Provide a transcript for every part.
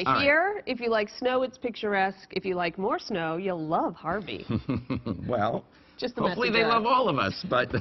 All here, if you like snow, it's picturesque. If you like more snow, you'll love Harvey. Well, Just the hopefully they love all of us. But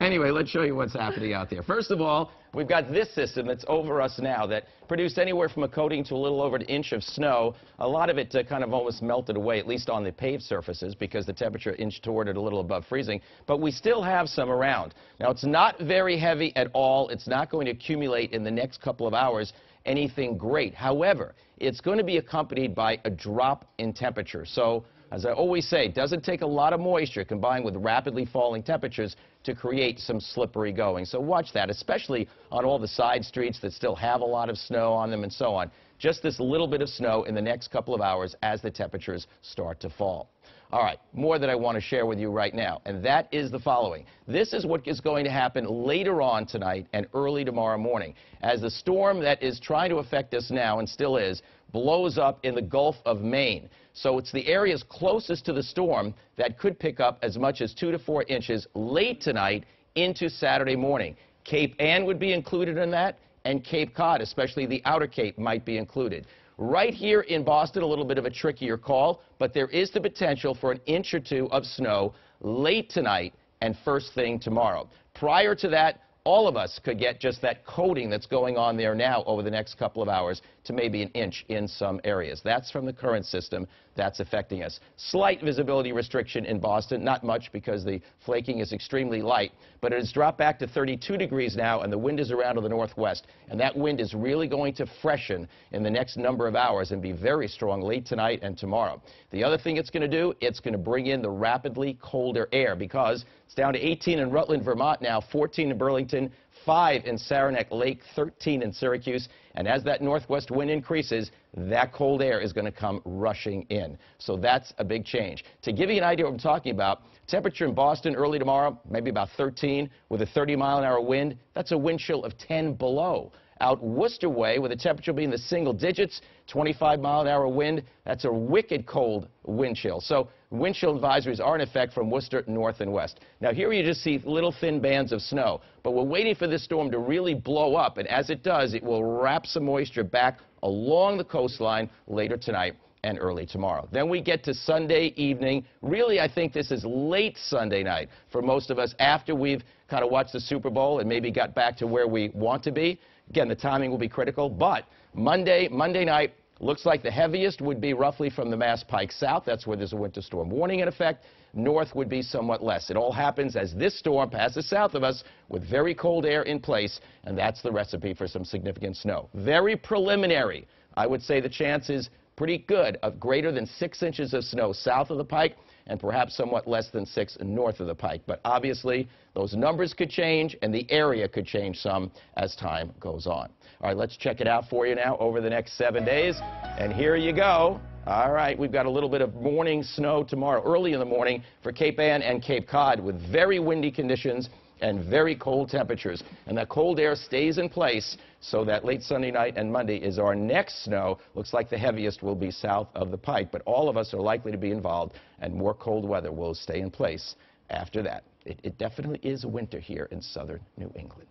anyway, let's show you what's happening out there. First of all, we've got this system that's over us now that produced anywhere from a coating to a little over an inch of snow. A lot of it kind of almost melted away, at least on the paved surfaces, because the temperature inched toward it a little above freezing. But we still have some around. Now, it's not very heavy at all. It's not going to accumulate in the next couple of hours anything great. However, it's going to be accompanied by a drop in temperature. So, as I always say, it doesn't take a lot of moisture combined with rapidly falling temperatures to create some slippery going. So watch that, especially on all the side streets that still have a lot of snow on them and so on. Just this little bit of snow in the next couple of hours as the temperatures start to fall. All right, more that I want to share with you right now, and that is the following. This is what is going to happen later on tonight and early tomorrow morning as the storm that is trying to affect us now, and still is, blows up in the Gulf of Maine. So it's the areas closest to the storm that could pick up as much as 2 to 4 inches late tonight into Saturday morning. Cape Ann would be included in that, and Cape Cod, especially the outer Cape, might be included. Right here in Boston, a little bit of a trickier call, but there is the potential for an inch or two of snow late tonight and first thing tomorrow. Prior to that, all of us could get just that coating that's going on there now over the next couple of hours to maybe an inch in some areas. That's from the current system that's affecting us. Slight visibility restriction in Boston, not much because the flaking is extremely light, but it has dropped back to 32 degrees now and the wind is around to the northwest, and that wind is really going to freshen in the next number of hours and be very strong late tonight and tomorrow. The other thing it's going to do, it's going to bring in the rapidly colder air because it's down to 18 in Rutland, Vermont now, 14 in Burlington, 5 in Saranac Lake, 13 in Syracuse, and as that northwest wind increases, that cold air is going to come rushing in. So that's a big change. To give you an idea of what I'm talking about, temperature in Boston early tomorrow, maybe about 13 with a 30-mile-an-hour wind. That's a wind chill of 10 below. Out Worcester way, with the temperature being the single digits, 25-mile-an-hour wind, that's a wicked cold wind chill. So wind chill advisories are in effect from Worcester north and west. Now here you just see little thin bands of snow, but we're waiting for this storm to really blow up, and as it does, it will wrap some moisture back along the coastline later tonight and early tomorrow. Then we get to Sunday evening. Really, I think this is late Sunday night for most of us after we've kind of watched the Super Bowl and maybe got back to where we want to be. Again, the timing will be critical, but Monday night, looks like the heaviest would be roughly from the Mass Pike south. That's where there's a winter storm warning in effect. North would be somewhat less. It all happens as this storm passes south of us with very cold air in place, and that's the recipe for some significant snow. Very preliminary. I would say the chance is pretty good of greater than 6 inches of snow south of the Pike and perhaps somewhat less than 6 north of the Pike. But obviously, those numbers could change and the area could change some as time goes on. All right, let's check it out for you now over the next 7 days. And here you go. All right, we've got a little bit of morning snow tomorrow, early in the morning for Cape Ann and Cape Cod with very windy conditions and very cold temperatures. And that cold air stays in place, so that late Sunday night and Monday is our next snow. Looks like the heaviest will be south of the Pike, but all of us are likely to be involved, and more cold weather will stay in place after that. It definitely is winter here in southern New England.